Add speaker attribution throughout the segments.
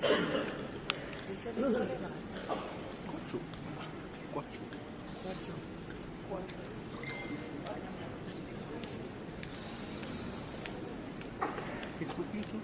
Speaker 1: Ese es intolerante.
Speaker 2: Quattro. It's with you too?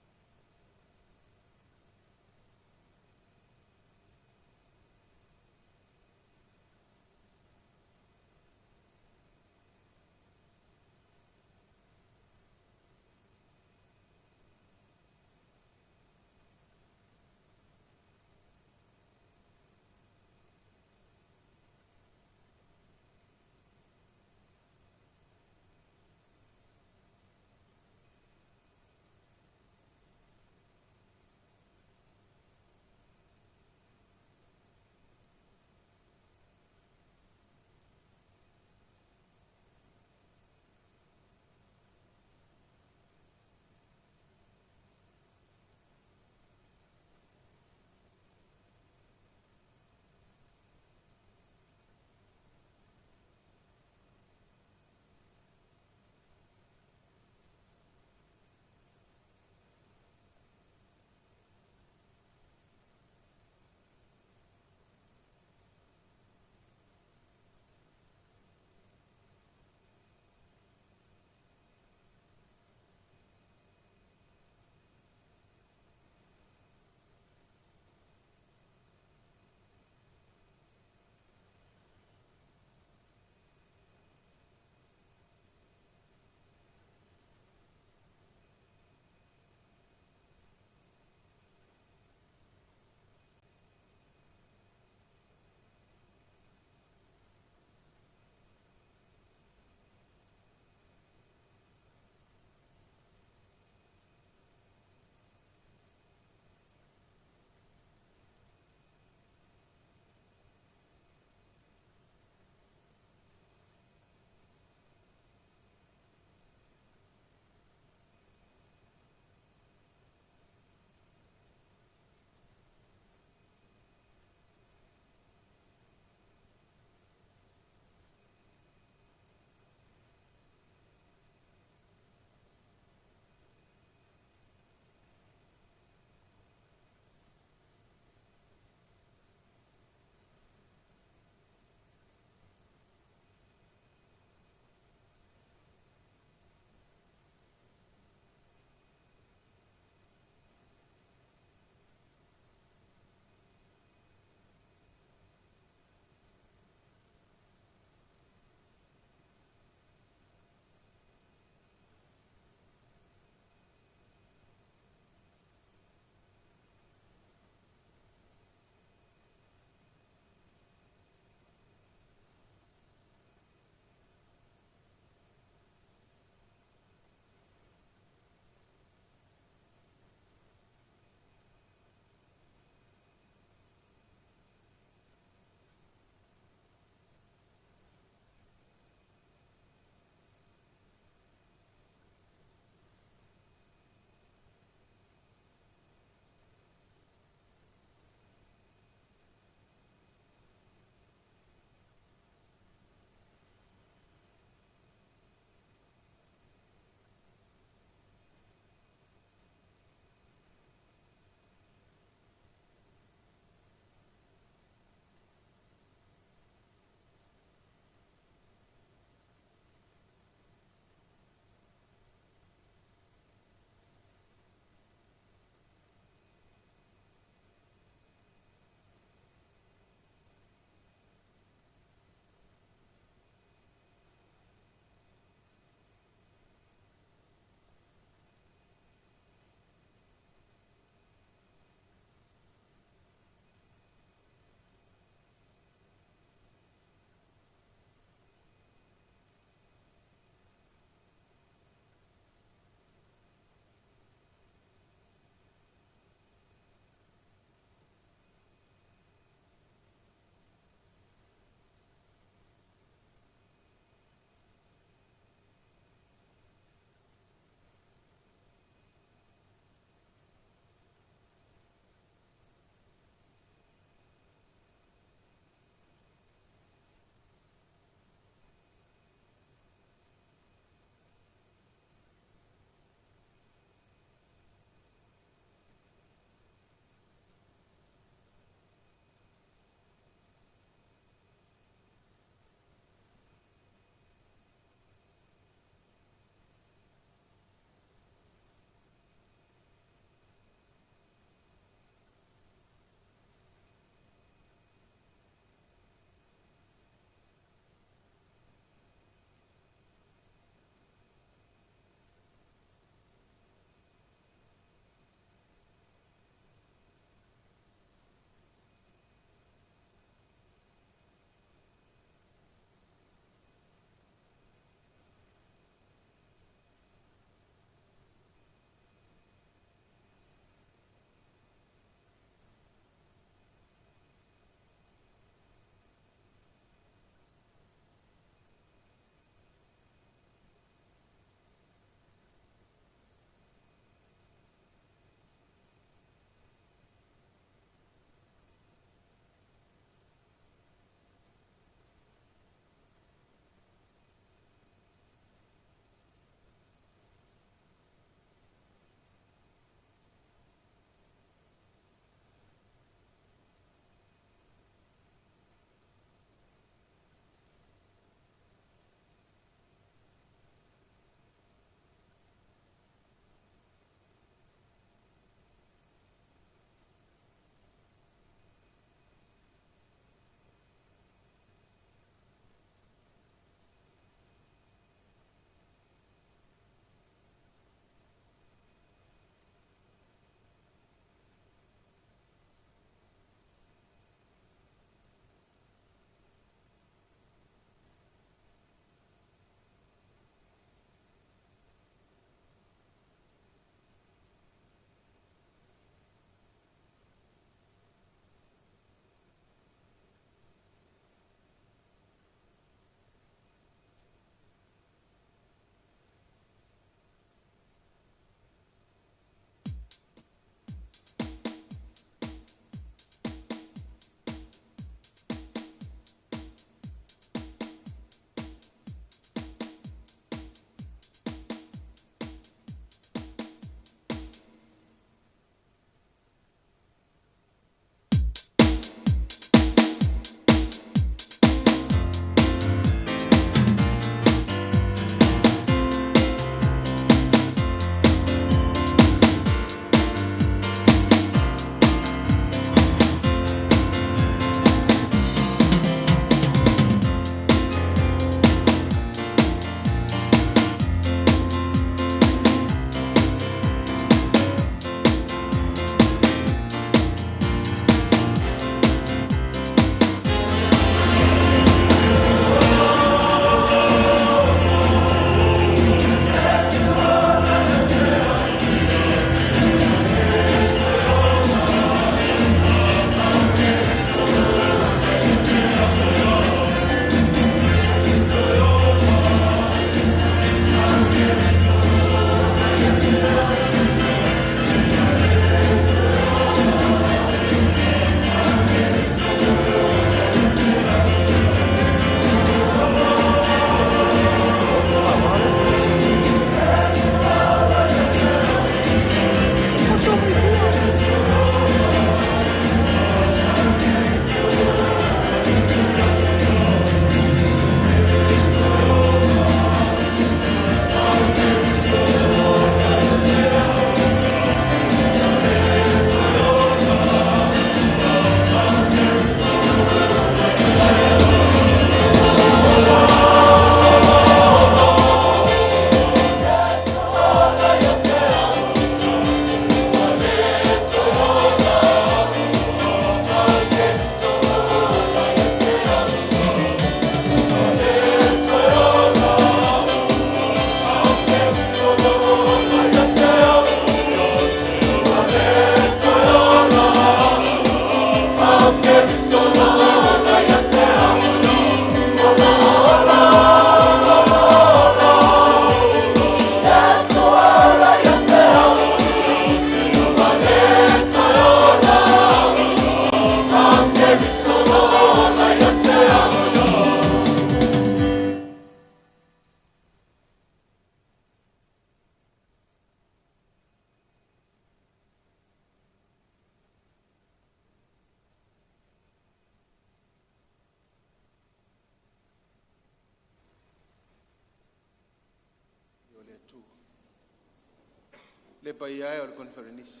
Speaker 1: le paia o le konferenisi.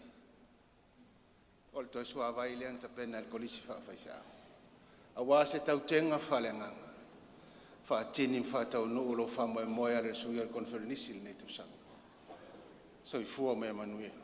Speaker 1: O le toi sua vai le anta pena le Kolisi Faa-Faifeau. A wā se tautenga whalenganga. Whaatini whātau no ulo whamoe moe are sui o le konferenisi le nei tausanga. So I fua me Manuel.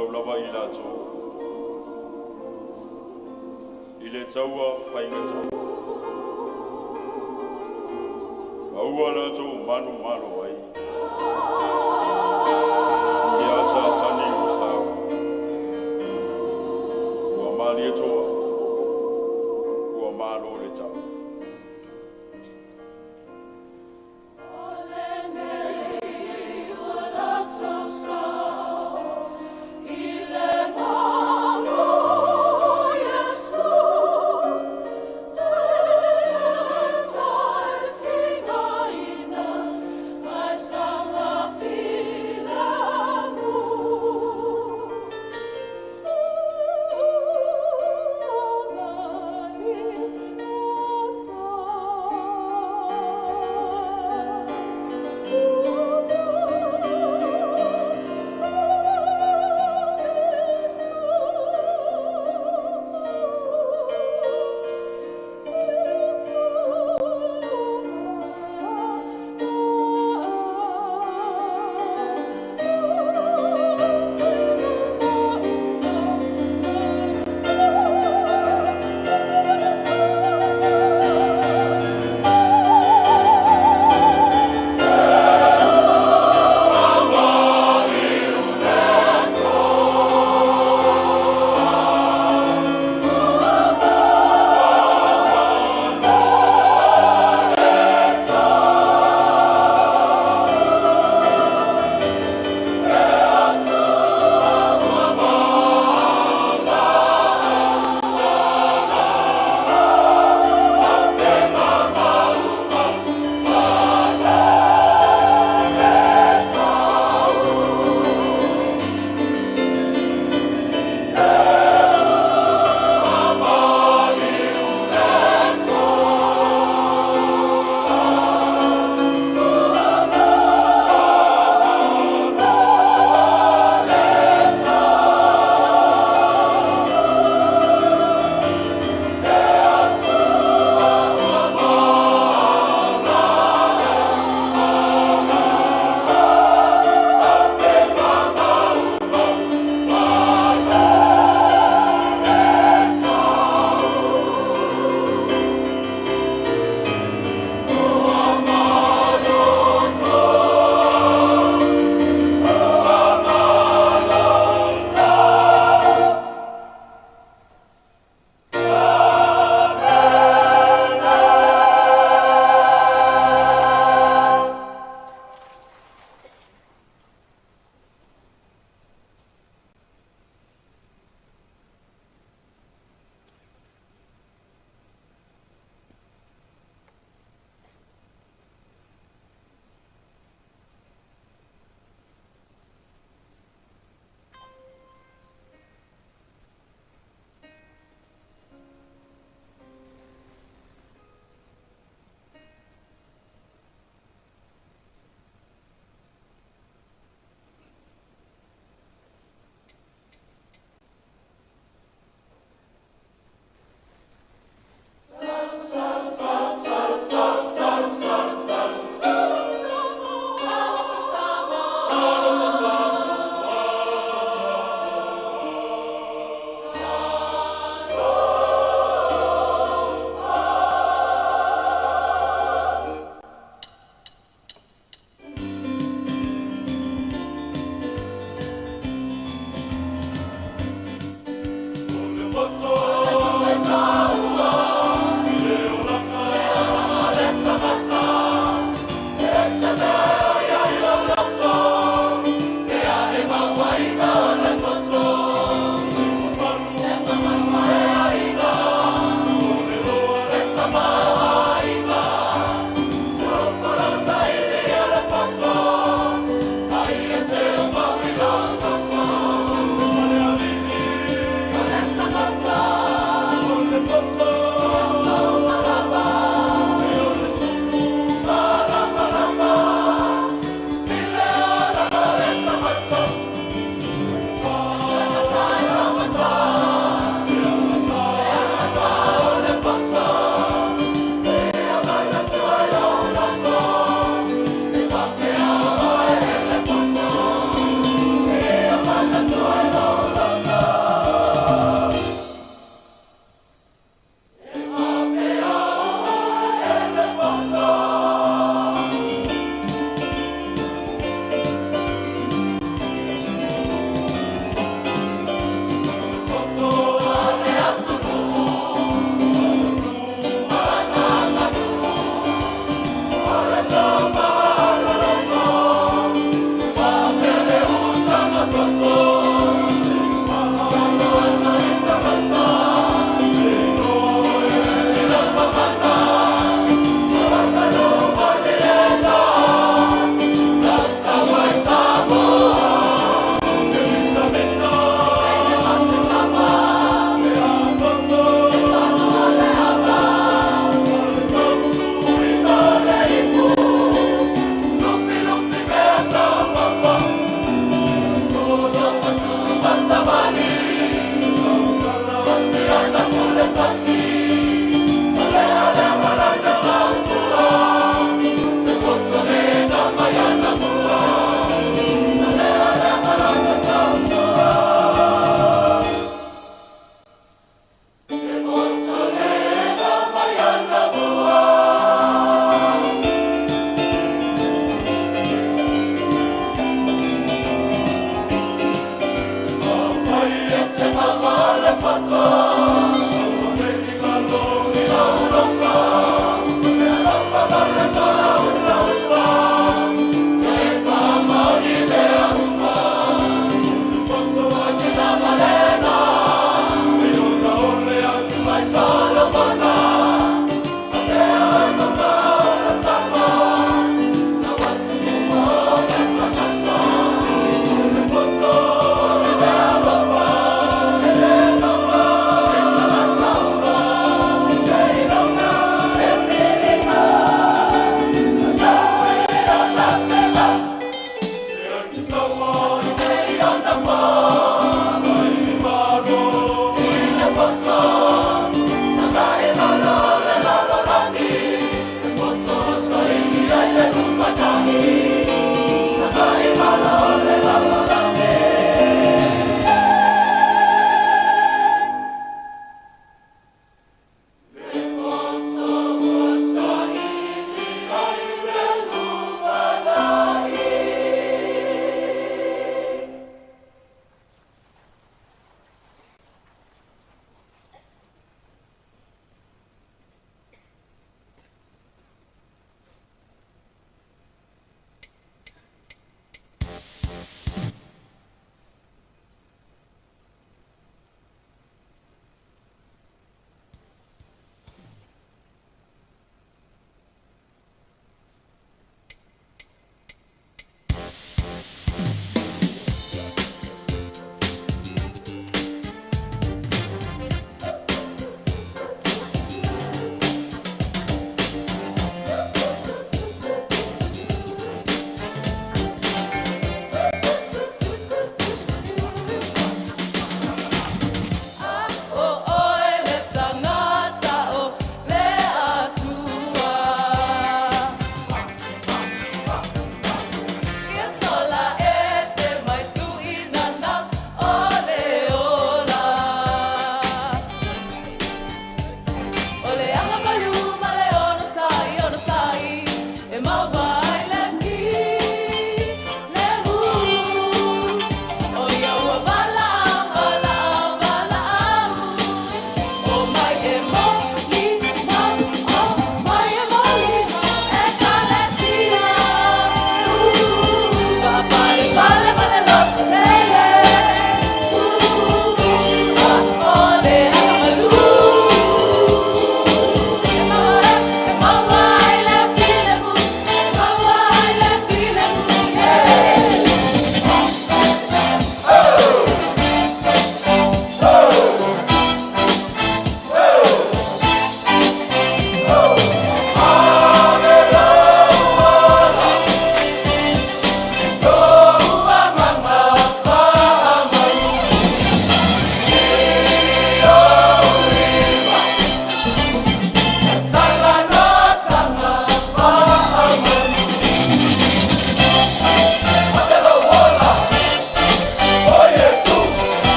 Speaker 3: tātou lava I lātou. I le taua whainga tau. Aua lātou manu malo ai. I asa tani o sao. Ua mali e toa. Ua malo le tau.
Speaker 4: Feel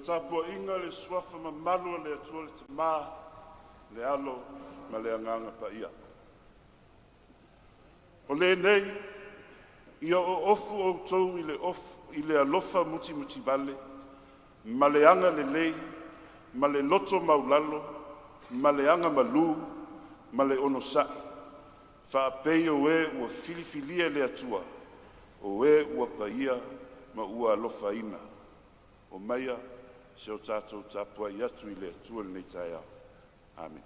Speaker 4: tapua inga le suafa ma malu le atua le tamā, le alo ma le anganga pa ia. O le nei, ia o ofu o tau i le alofa muti vale, ma le anga le lei, ma le loto maulalo, ma le anga malu, ma le ono sai. Whaapei o e ua filifilia le atua, o e ua paia ma ua alofa ina. O maia, se o tātou tāpua i atu i le atua le nei tai au. Amen.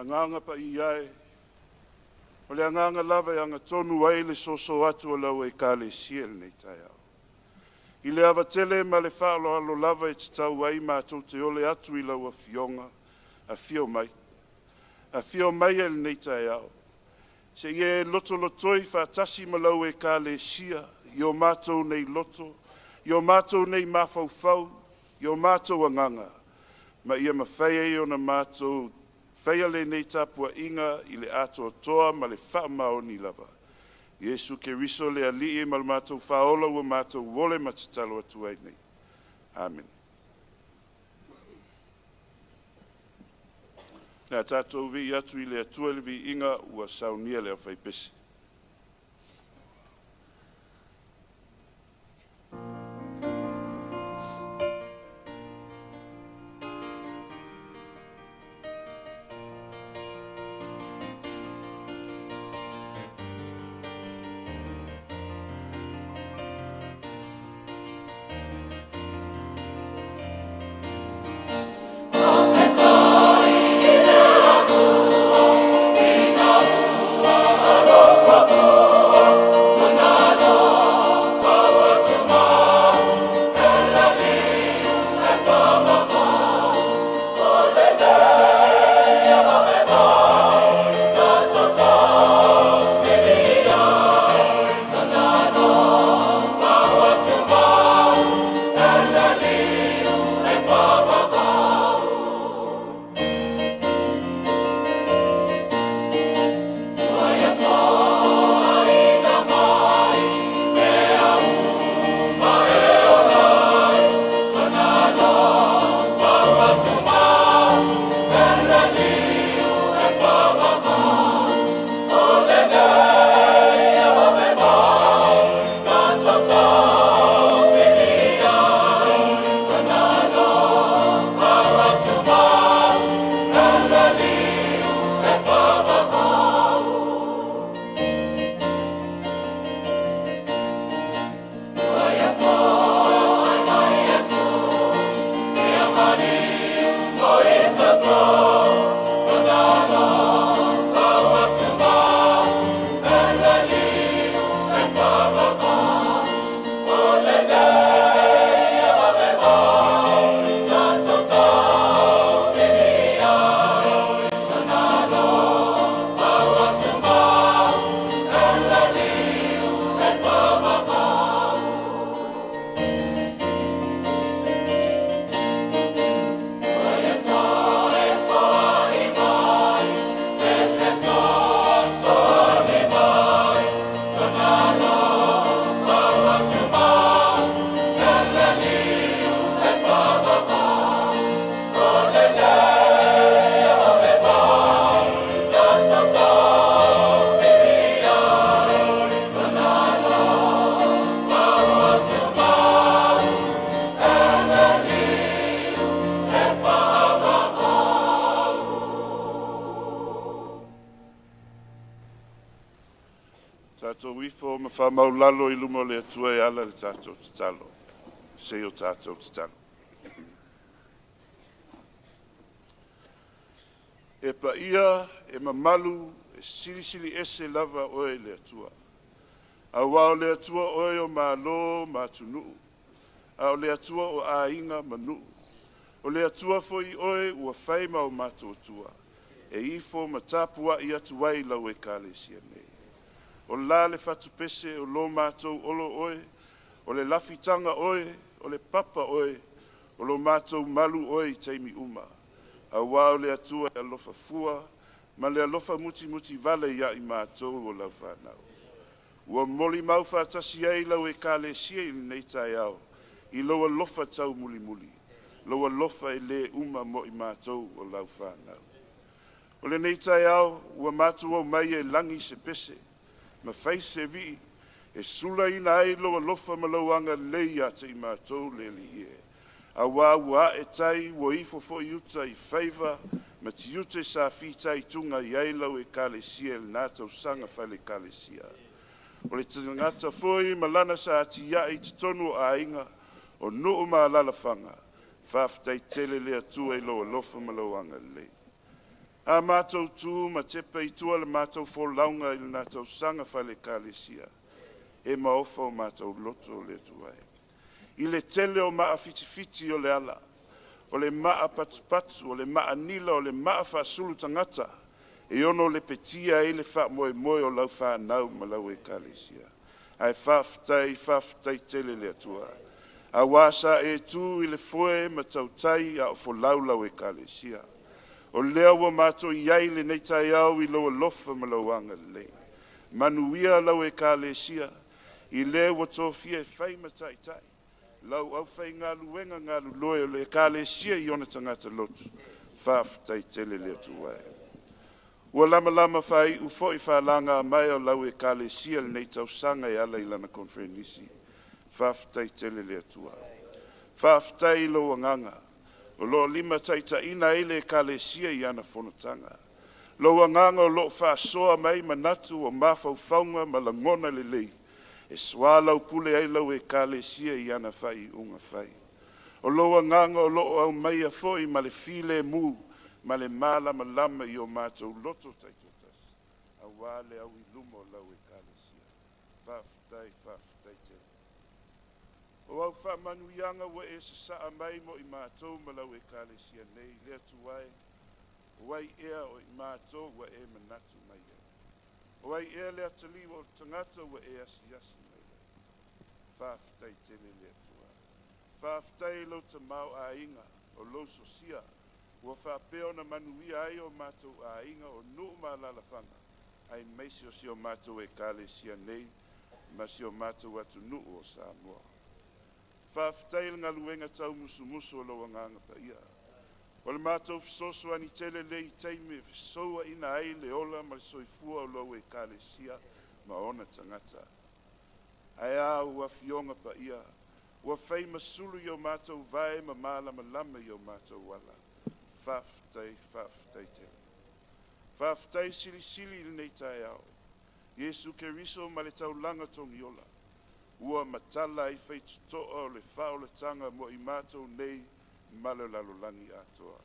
Speaker 4: Anganga pa iai, o le anganga lava e anga tonu ai le soso atu o lau e kāle siel nei tai au. I le avatele ma le whaalo alo lava e tau ai mātou te ole atu I lau a fionga, a fio mai. A fio mai e le nei tai au. Se ie loto lotoi whaatasi ma lau e kāle sia, I o mātou nei loto, I o mātou nei mafaufau, I o mātou anganga. Ma ia mawhaia I o na mātou Whaia le nei tapua inga I le ato toa ma le whaamaoni lava. Iesu ke riso le alii ma le mātou whaola ua mātou wole matatalo atu ai nei. Amen. Nā tātou vi atu I le atua le vi inga ua saunia le awhai pesi. Tātou wifo ma whamaulalo I lumo le atua e ala le tātou te talo. Se o tātou te talo. E pa ia, e mamalu, e sili ese lava oe le atua. A wao le atua oe o malo matunu. A o le atua o a inga manu. O le atua foi oe ua whaima o mato atua. E ifo matapua I atu wai lau e kālesia nei. O la le fatu pese o lo matou olo oe, o le lafitanga oe, o le papa oe, o lo matou malu oe I teimi uma. A wao le atua e alofa fua, ma le alofa muti vale ia I matou o lau whanau. Ua moli mau whatasi ei lau e kālesia I nei tai au, I loa lofa tau muli. Loa lofa e le uma mo I matou o lau whanau. O le nei tai au, ua matou au mai e langi se pese, ma fai se vi, e sula ina ai loa lofa malauanga leia te I matou le li e. A wā ua e tai, ua ifo fo I uta I faiva, ma ti ute sa fitai tunga I ailau e kālesia le nātou sanga fale kālesia. O le tangata foi malana sa ati ia I tonu a inga, o nuu ma lalafanga, whaftai tele le atua I loa lofa malauanga le. A mātou tū ma tepe I tua le mātou fo launga I le nātou sanga fale kālesia, e ma ofa o mātou loto le tuai. I le tele o maa fiti o le ala, o le maa patu, o le maa nila, o le maa whaasulu tangata, e ono le petia e le wha moe o lau whanau ma lau e kālesia. Ai whaftai tele le atua. A wasa e tū I le foe ma tautai a o fo lau e kālesia. O lea ua mātou iai le nei tai au I loa lofa ma lauanga le. Manuia lau e kālesia, I le ua tōfia e whai ma tai. Lau au whai ngā luenga ngā luloe o le kālesia I ona tangata lotu. Whaftai tele le tuai. Ua lama whai ufo I whalanga mai o lau e kālesia le nei tausanga e ala I lana konferenisi. Whaftai tele le tuai. Whaftai lo nganga. O lo lima taita ina ele kālesia I ana whonotanga. Lo nganga o lo whaasoa mai manatu o mawhauwhaunga ma langona le lei. E swalau pule ai lau e kālesia I ana whai unga whai. O lo nganga o lo au mai a foi ma le file mu, ma le mala ma lama I o mātou loto taitotas. A wale au I lumo lau e kālesia. Whaftai te. O au whamanuianga wa e se saa mai mo I mātou ma lau e kālesia nei, lea tuai, wai ea o I mātou wa e manatu mai e. O ai ea lea tali o tangata wa e asi mai e. Whaftai tele lea tuai. Whaftai lo ta mau a inga o lo sosia, ua whapeo na manuia ai o mātou a inga o nuu ma lalafanga, ai meisi o si o mātou e kālesia nei, ma si o mātou atu nuu o Samoa. Whaftai ngā luenga tau musu o lo nganga pa ia. O le mātou fisoso ani tele lei teime fisoa ina ai le ola ma le soifua o lo e kālesia ma ona tangata. Ai a ua fionga pa ia, ua whai masulu I o mātou vai ma malama I o mātou wala. Whaftai tele. Whaftai sili nei tai au. Yesu Keriso ma le taulanga tongi ola. Ua matala I whaitutoa o le whaoletanga mo I mātou nei ma le lalolangi atoa.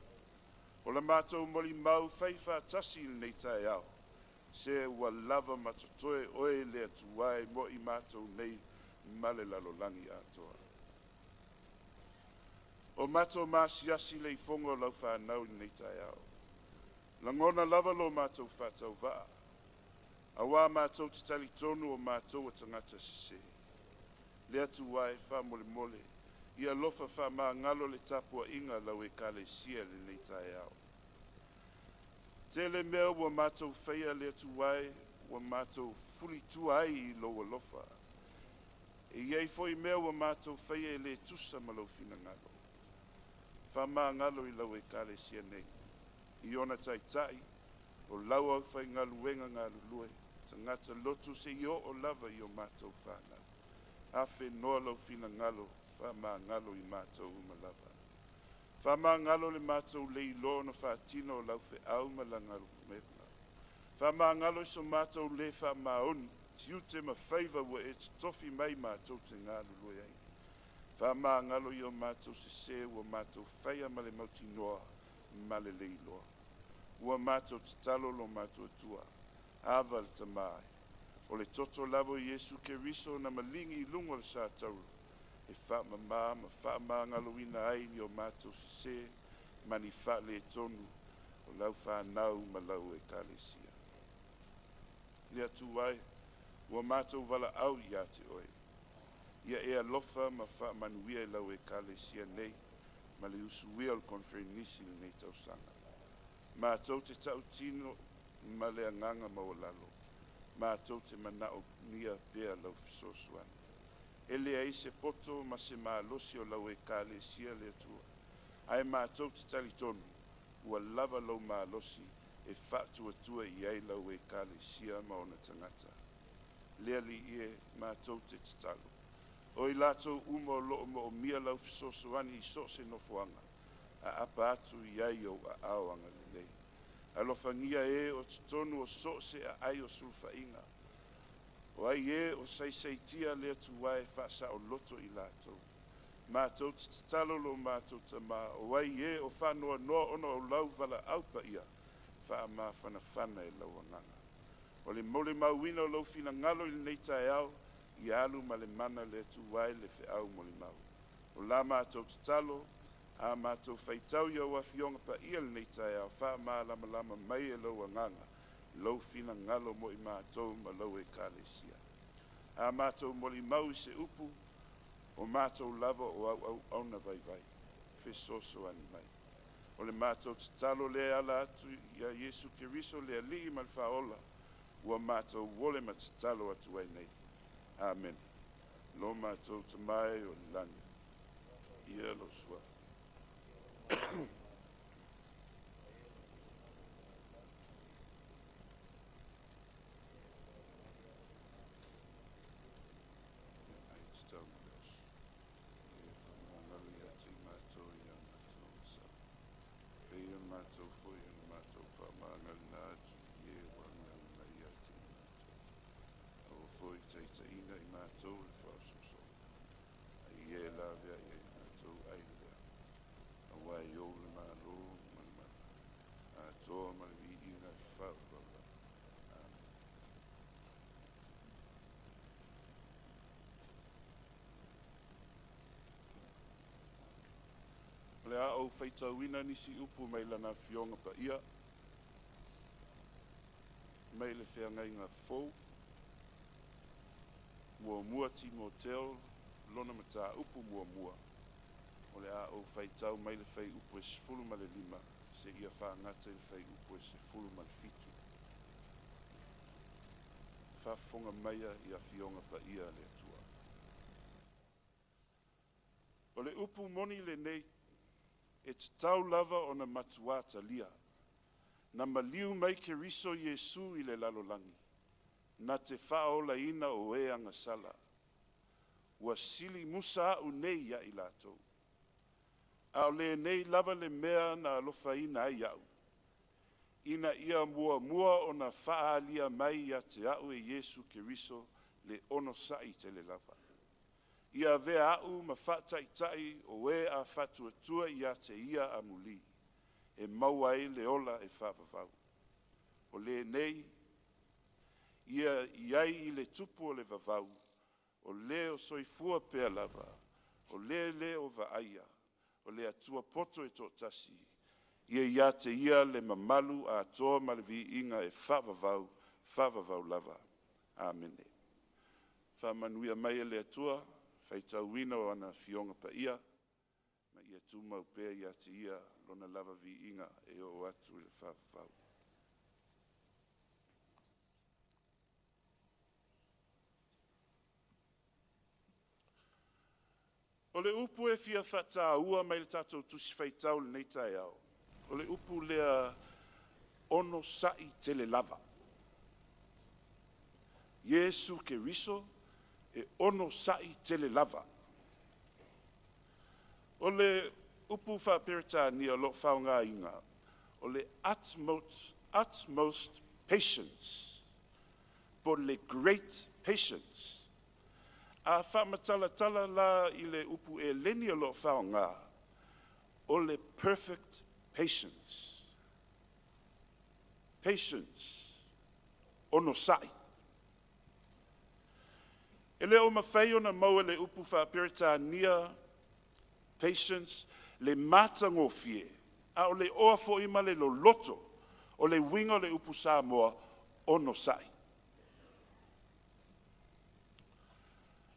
Speaker 4: O le mātou moli mau whaiwhatasi nei tai au. Se ua lava matotoe oe le atuai mo I mātou nei ma le lalolangi atoa. O mātou māsiasi le ifongo lau whanau nei tai au. Langona lava lo mātou whatau waa. A wā mātou te tali tonu o mātou o tangata sise. Le atuai wha mole. Ia lofa wha maa ngalo le tapua inga lau e kālesia le nei tai au. Tele mea ua mātou whaia le atuai, ua mātou fuli tuai I loa lofa. E iei foi mea ua mātou whaia le tusa ma lau fina ngalo. Wha maa ngalo I lau e kālesia nei. I ona tai, o lau au whai ngaluenga ngalulue, tangata lotu se I o lava I o mātou whana. Afe noa lau fina ngalo, wha ngalo I mātou umalava. Wha ngalo le mātou le ilo na whaatino o lau fe au malangaru mepna. Wha ngalo so mātou le wha maoni, tiu te mawhaiva wa e tofi mai mātou te ngā luloi ai. Whamā ngalo i o mātou se ua mātou whaia ma le mauti noa ma le leiloa. Ua mātou te talo lo mātou atua, awa le tamai. O le toto lavo Iesu Keriso na malingi lungo le sa tauru. E wha ma wha ngalo ina ai ni o mātou se mani wha le tonu o lau wha nau ma lau e kalesia. Lea tuai, ua mātou wala au i ate oe. Ia e alofa ma wha manuia e lau e kalesia nei, ma le usuia o konferenisi le nei tausanga. Mātou te tau tino ma le anganga ma o lalo. Mātou te manao nia pea lau fisosuana. E lea i se poto ma se mālosi o lau e kalesia le atua. Ai mātou te talitonu, ua lava lau mālosi e whatu atua i ai lau e kalesia ma ona tangata. Lea li ie mātou te talo. O i lātou uma o loo mo o mia lau fisosuani i so se nofoanga. A apa atu i ai o a aoanga le lei. Alofangia e o tonu o so se a ai o sulfa inga. O ai e o saisaitia lea tuwae whasa o loto i lātou. Mātou te talo lo mātou tama. O ai e o whanua noa ono o lau vala aupa ia. Wha ma whana e lau anganga. O le mole mauina o lau fina ngalo i nei tae au. I alu ma le mana le tuwae le fe au mole mau. O la mātou te talo. A mātou whaitau ia ua fionga pa ia le nei tae au. Wha ma lama mai e lau anganga. Lau fina ngalo mo i mātou ma lau e kalesia. A mātou moli mau i se upu. O mātou lava o au na vai. Fe soso ani mai. O le mātou te talo le ala atu ia Iesu Keriso le alii ma le whaola. Ua mātou wole ma te talo atu ai nei. Amen. Lo mātou te mai o lani. Ia lo suafu. Le a o whaitauina nisi upu mai lana fionga pa ia. Mai le whengai ngā fau. Mua Timotel, lona mata upu mua. O le a o whaitau mai le whai upu e sifulu ma le lima. Se ia whaangata le whai upu e sifulu ma le fitu. Whafonga maia ia fionga pa ia le atua. O le upu moni le nei. E te tau lava o na matuata lia. Na maliu mai Keriso Iesu i le lalolangi. Na te whaola ina o e anga sala. Ua sili musa au nei ia i lātou. Ao le nei lava le mea na alofa ina ai au. Ina ia mua o na whaalia mai ia te au e Iesu Keriso le ono sai te le lava. Ia vea au ma whataitai o e a whatuatua ia te ia a muli. E maua e le ola e whawawau. O le nei, ia iai i le tupu o le vavau. O le o soifua pea lava. O le o vaaia. O le atua poto e tōtasi. Ia te ia le mamalu a atoa ma le vi inga e whawawau lava. Amene. Whamanuia mai e le atua. Whaitau wina o ana fionga pa ia, ma ia tūmau pēr ia te ia lona lava vi inga e o atu i le whawhau. O le upu e fia whata ua mai le tātou tusi whaitau le nei tai au. O le upu lea ono sai tele lava. Iesu Keriso e ono sai tele lava. O le upu whaperita ni o lo whaunga inga. O le utmost patience. Por le great patience. A whaamatala la I le upu e leni o lo whaonga, o le perfect patience. Patience, ono sai. E leo mawhai ona maua le upu whaperitania, patience, le matango fie, a o le oa fo ima le lo loto, o le wingo le upu Samoa, ono sai.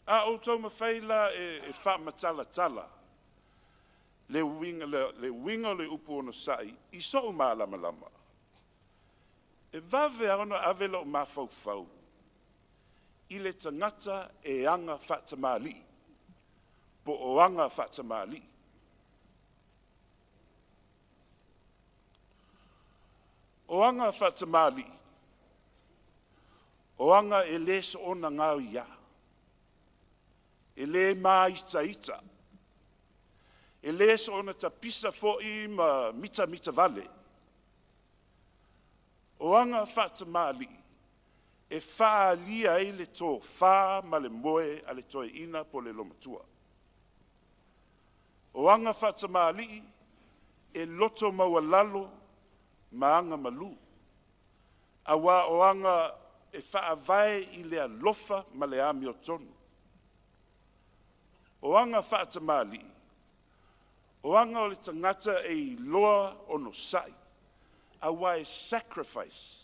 Speaker 4: A o tau mawhai la e whaamatala tala, le wingo le upu ono sai, I so uma lama lama. E vave aona avela o mawhau I le tangata e anga whatamali, po o anga whatamali. O anga whatamali, o anga e le so ona ngau ia, e le maa ita, e le so ona tapisa fo I ma mita vale. O anga whatamali, e whaalia I le tō wha ma le moe a le toe ina po le lomatua. O anga whatamali, e loto maua lalo ma anga malu. A wā o anga e whaavae I le alofa ma le ami o tonu. O anga whatamali, o anga o le tangata e loa ono sai. A wā e sacrifice,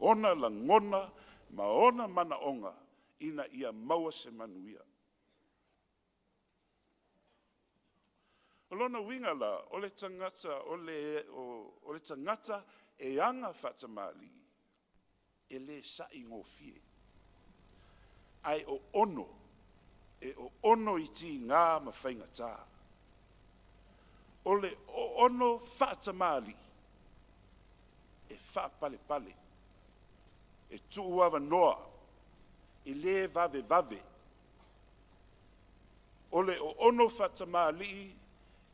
Speaker 4: ona la ngona, ma ona mana onga, ina ia maua se manuia. O lona winga la, o le tangata e anga whatamali, e le sai ngō fie. Ai o ono, e o ono I ti ngā mawhainga tā. O le o ono whatamali, e whaapale pale, e tuuawa noa, e le vave. O le o ono whatamali,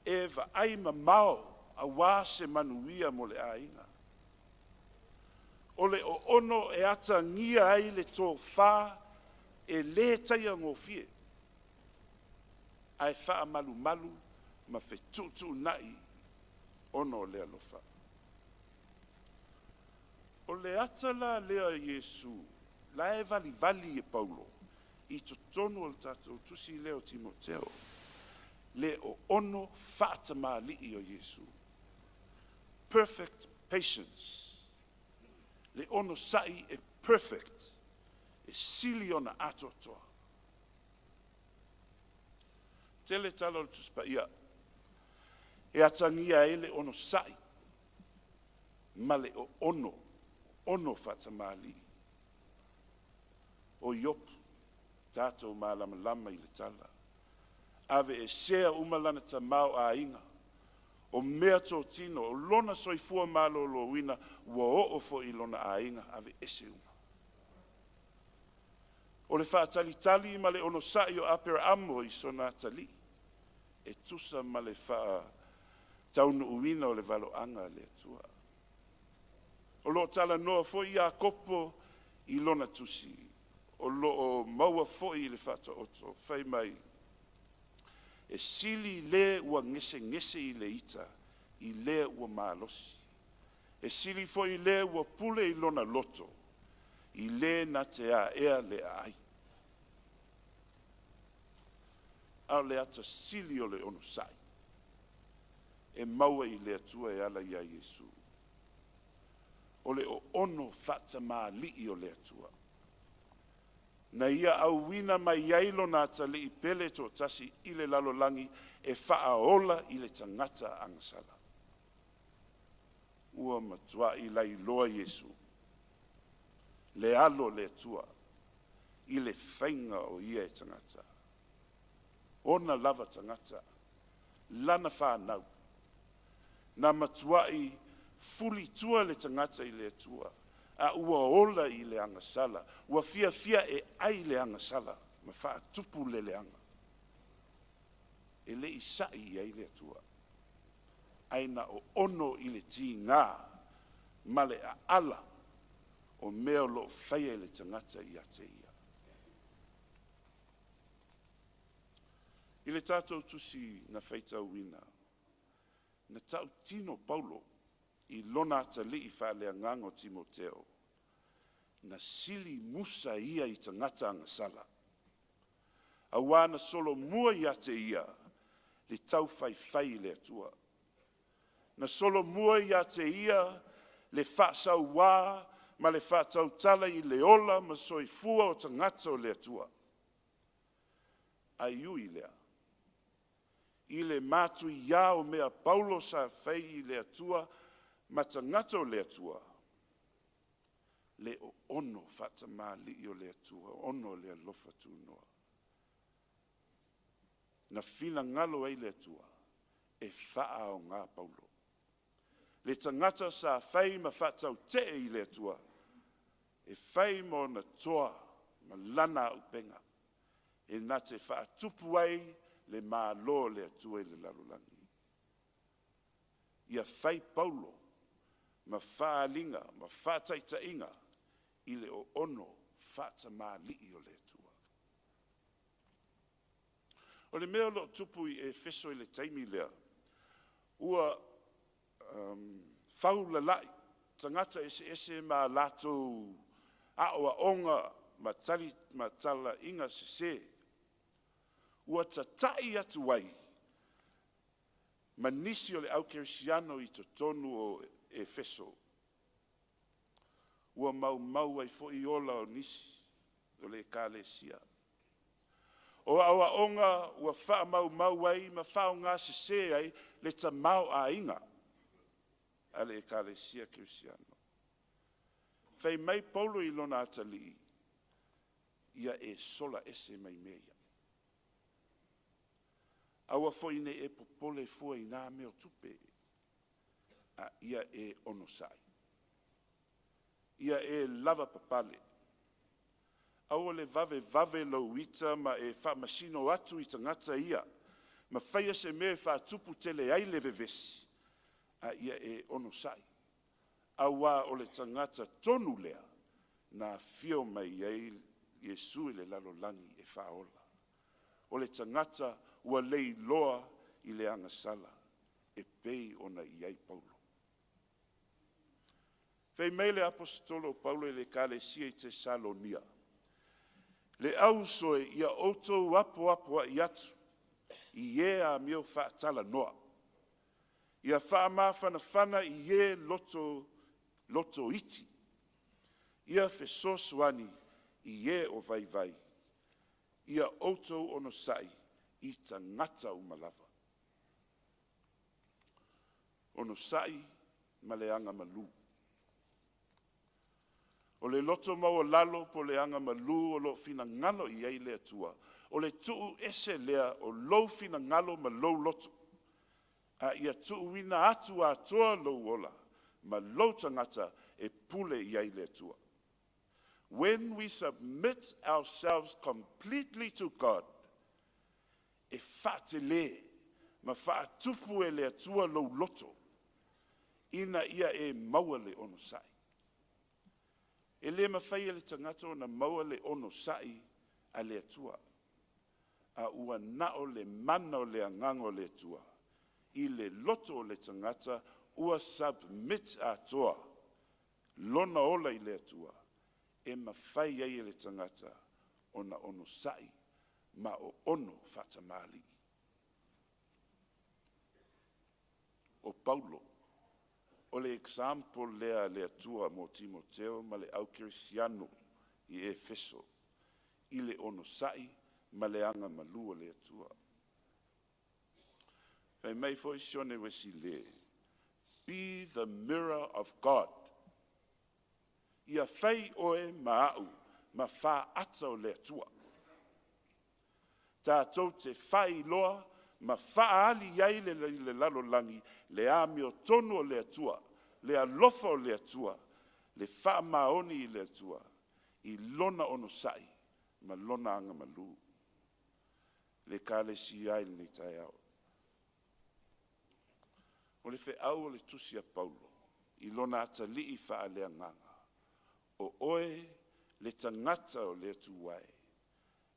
Speaker 4: e va aima mao, a wā se manuia mo le ainga. O le o ono e ata ngia ai le tō whā, e le taia ngō fie. Ai wha malu, ma whetutu nai, ono le alofa. O le atala lea Iesu, la e vali e Paulo, I totonu o le tatou tusi leo Timoteo, le o ono whaatamali I o Iesu. Perfect patience. Le ono sai e perfect, e sili ona atotoa. Tele talo le tuspa ia, e atangia ele ono sai, ma le o ono whatamali. O iopu, tātou mālama I le tala. Ave e sea umalana ta mau a inga. O mea tō tino, o lona soifua malo lo wina, ua o fo I lona a inga, ave ese uma. O le whaatalitali ma le ono sai o apera amo I sona tali. E tusa ma le wha taunu uwina o le valo anga le atua. O lo tala noa fo I a kopo I lona tusi. O lo maua fo I le whata oto. Whai mai. E sili le ua ngese I le ita. I le ua malosi. E sili fo I le ua pule I lona loto. I le na te a ea le ai. Au le ata sili o le ono sai. E maua I le atua e ala ia Iesu. O le o ono whatamali o le atua. Na ia au wina mai yailo na tali I pele to tasi I le lalolangi e whaaola I le tangata angasala. Ua matua I lai loa Iesu. Le alo le atua. I le whainga o ia e tangata. Ona lava tangata. Lana whanau. Na matuai fuli tua le tangata I le atua. A ua ola I le angasala. Ua fia e ai le angasala. Ma wha tupu le anga. E le isai ai le atua. Aina o ono I le ti ngā. Ma le a ala. O mea lo whaia le tangata I ate ia. I le tātou tusi na whaitau wina. Na tau tino Paulo I lona atali I whaalea ngango Timoteo. Na sili musa ia I tangata angasala. A wana solo mua ia te ia le tau whaifai le atua. Na solo mua ia te ia le whaasau wā ma le whaatau tala I le ola ma soifua o tangata o le atua. Ai ui lea. I le mātu ia o mea Paulo sa whai I le atua ma tangata o le atua. Le o ono whatamā li I o le atua, ono le alofa tūnoa. Na whina ngalo ai le atua, e whaa o ngā Paulo. Le tangata sa whai ma whatau te I le atua, e whai mo na toa ma lana upenga, e na te wha tupu ai le mā lo le atua I le lalulangi. Ia whai Paulo, ma whaalinga, ma whataitainga, I le o ono whatamā lii o le atua. O le mea lo tupu I e feso I le taimi lea, ua whau lalai, tangata ese ma lato aoa onga ma tala inga se, ua tatai atu wai, ma nisi o le au kerisiano I to tonu o e feso, ua mau ai fo I ola o nisi o le kālesia. O awa onga ua wha mau ai ma whao ngā se ai le ta mau a inga a le kālesia kerisiano. Whai mai Paulo I lona atali ia e sola ese mai mea. Awa fo ine e popole fua I nā meo tupe a ia e onosai. Ia e lava papale. Awa le vave lo wita ma e wha masino atu I tangata ia. Ma whaia se me wha tupu tele ai le vevesi. A ia e onosai. Awa o le tangata tonu lea. Na fio mai ei Yesu I le lalolangi e whaola. O le tangata ua lei loa I le angasala. E pei ona I ai Paulo. Fei mai le apostolo Paulo I le kālesia I Tesalonia. Le au soe ia outou apo I atu. I e a mio whaatala noa. Ia whaamawhanawhana I e loto iti. Ia whesosuani I e o vai. Ia outou ono sai I tangata umalava. Ono sai maleanga malu. O le loto mau lalo po le anga malu o lo fina ngalo I ei le atua. O le tuu ese lea o lo fina ngalo ma lo loto. A ia tuu wina atu a toa lo ola. Ma lo tangata e pule I ei le atua. When we submit ourselves completely to God, e fate le, ma faa tupu e le atua lo loto. Ina ia e maua le ono sai. E le mawhai le tangata o na maua le ono sai a le atua. A ua nao le mana o le angango le atua. I le loto o le tangata ua submit a toa. Lona ola I le atua. E mawhai ai le tangata o na ono sai ma o ono whatamali. O Paulo. O le example lea le atua mo Timoteo ma le au kerisiano I Efeso. I le ono sai ma le anga malua le atua. Fai mai fo isione wesi le. Be the mirror of God. Ia fai oe maau ma fa ata o le atua. Tātou te fai loa ma whaali iai le lalolangi, le ami o tonu o le atua, le alofa o le atua, le wha maoni I le atua, I lona ono sai, ma lona anga malu. Le kāle si ai le tai au. O le fe au o le tusi a Paulo, I lona ata li I wha le anganga. O oe le tangata o le atuai,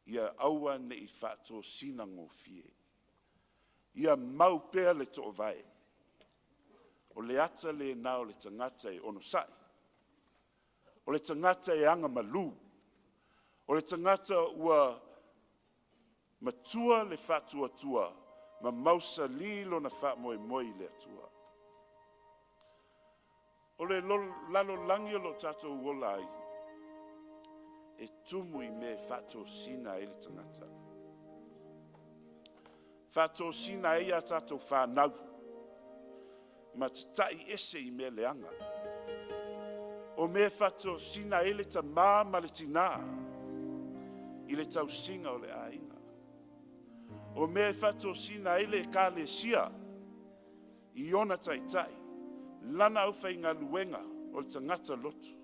Speaker 4: ia aua ne I wha tō sina ngō fie. ia mau pea le to vai. O le ata le na o le tangata e ono sai. O le tangata e anga malu. O le tangata ua matua le fatua tua, ma mausa lilo na fa moe moe le atua. O le lalo langi o lo tato uola ai, e tumu i me fato sina e le tangata. Fato sina e a tato whanau, ma te tai ese i me leanga. O me fato sina e le ta maa ma le tina, i le tau singa o le ainga. O me fato sina e le ka le sia, i ona tai tai, lana au fai ngā luenga o le tangata lotu,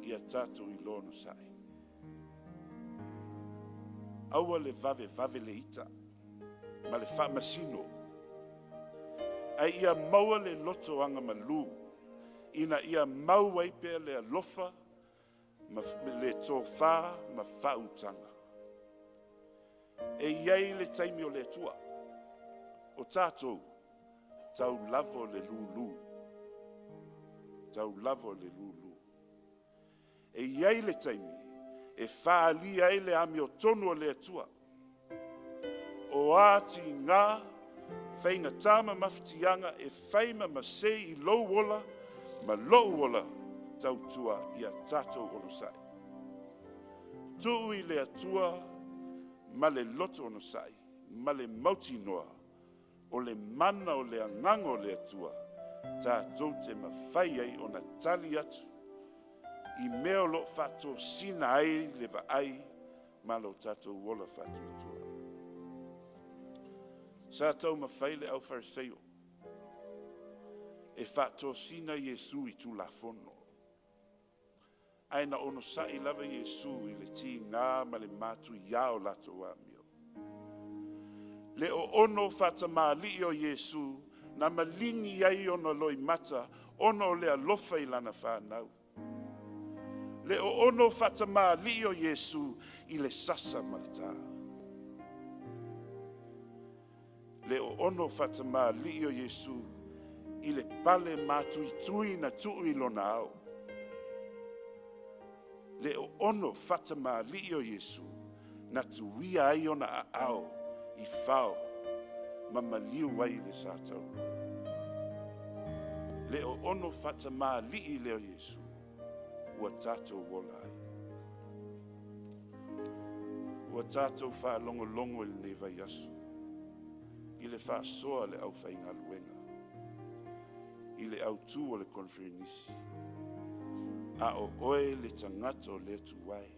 Speaker 4: i a tato i lono sai. Aua le vave le ita, ma le wha masino. Ai ia maua le loto anga malu, ina ia mau ai pea le alofa, ma le tō wha, ma whautanga. E iei le taimi o le atua, o tātou, tau lavo le lulu. Tau lavo le lulu. E iei le taimi, e whaalia e le ami o tonu o le atua. O ati ngā, whainga tāma mawhitianga e whaima ma se i lou wola, ma lou wola tau tua i a tātou ono sai. Tuu i le atua, ma le loto ono sai, ma le mauti noa, o le mana o le angango le atua, tātou te mawhai ai o na tali atu, i meo lo whato sina ai le va ai, ma lo tātou wola whato atua. Sa tau mawhai le au Fariseo, e whato sina Yesu i tu la fono. Aina ono sa i lava Yesu i le ti ngā ma le matu iao lato wa mio. Le o ono whata maali o Yesu na malingi ai ono loi mata ono le alofa i lana whanau. Le o ono whata maali o Yesu i le sasa malita. Le o ono whata maali o Yesu i le pale matu i tui na tui lona au. Le o ono whata maali o Yesu na tuia ai ona a au i whao ma maliu wai le sātau. Le o ono whata maali i leo Yesu ua tātou wola ai. Ua tātou wha longo longo i le neva yasu. I le wha soa le au whainga luenga. I le au tū o le konferenisi. A o oe le tangato le tuwai.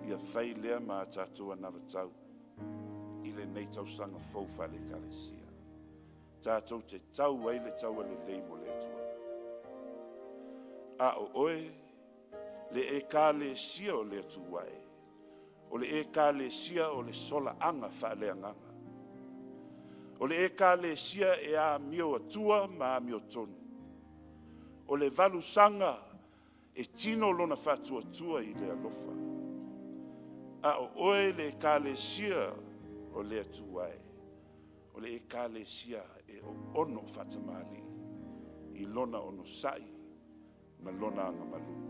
Speaker 4: Ia whai lea ma tātou anawa tau. I le nei tau sanga faufa le kalesia. Tātou te tau ai le tau le leimo le tua. A o oe le e kalesia o le tuwai. O le e kalesia o le sola anga wha le anganga. O le e kalesia e a mio atua ma a mio tonu. O le valu sanga e tino lona fatua tua i le alofa. A o oe le kalesia o le atuai. O le kalesia e o ono fatamali. I lona ono sai ma lona anga malu.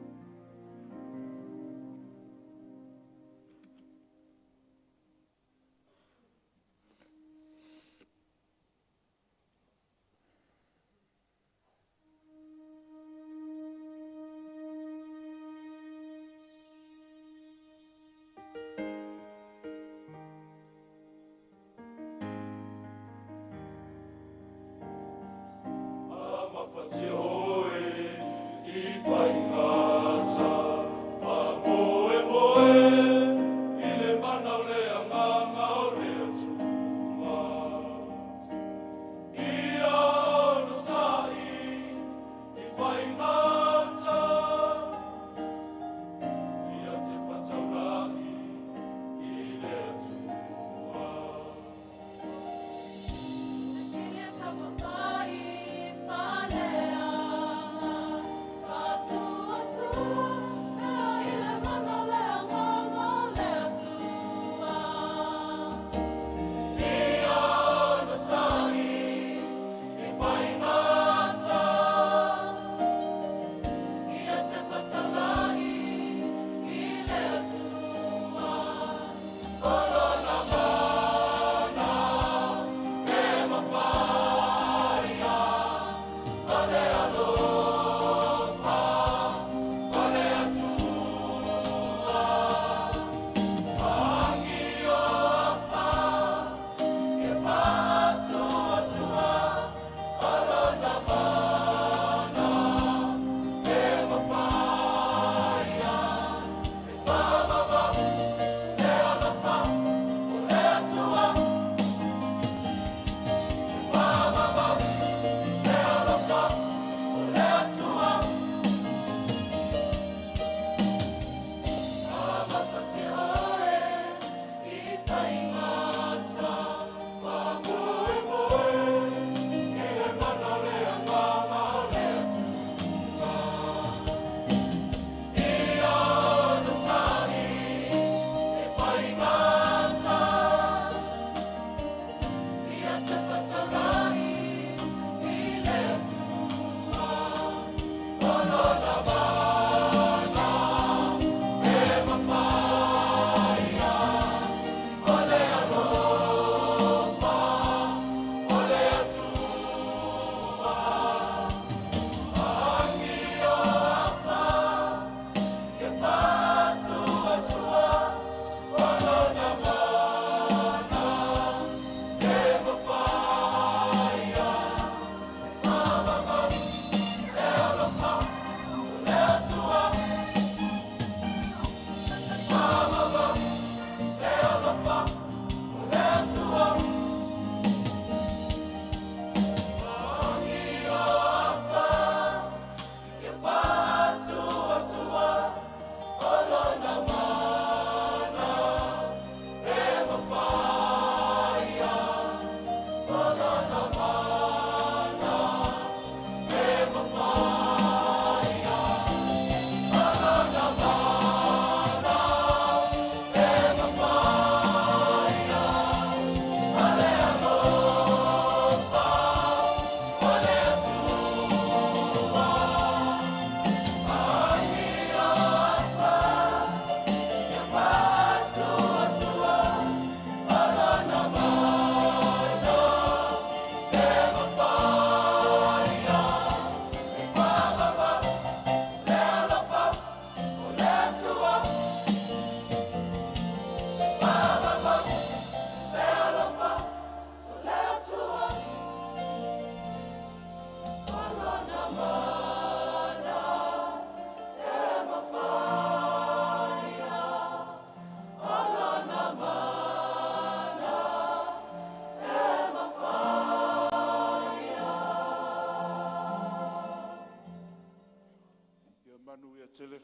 Speaker 3: Mafatio e i whainga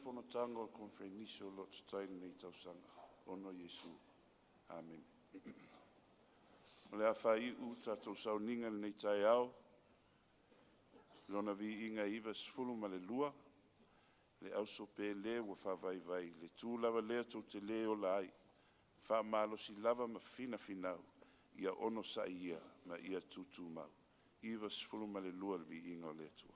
Speaker 4: whanatanga o konwhenisi o lo tutai nei tausanga. Ono Yesu. Amen. O le a whai u tātou sauninga nei tai au. Lona vi inga iwa sfulu ma le lua. Le auso pe le wa whawaiwai. Le tū lava lea tau te leo lai. Wha malo si lava ma fina finau. Ia ono sa ia ma ia tutu mau. Iwa sfulu ma le lua le vi inga o le tua.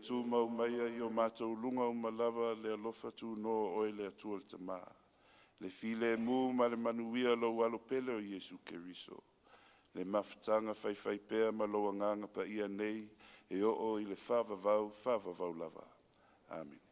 Speaker 4: Tu mau maia i o mātou lunga o malawa le alofa tu no oe le atua le tama. Le file mu ma le manuia lo walo pele o Yesu Keriso. Le mafutanga whaifai pea ma lo anganga pa ia nei e o i le whawavau lava. Amen.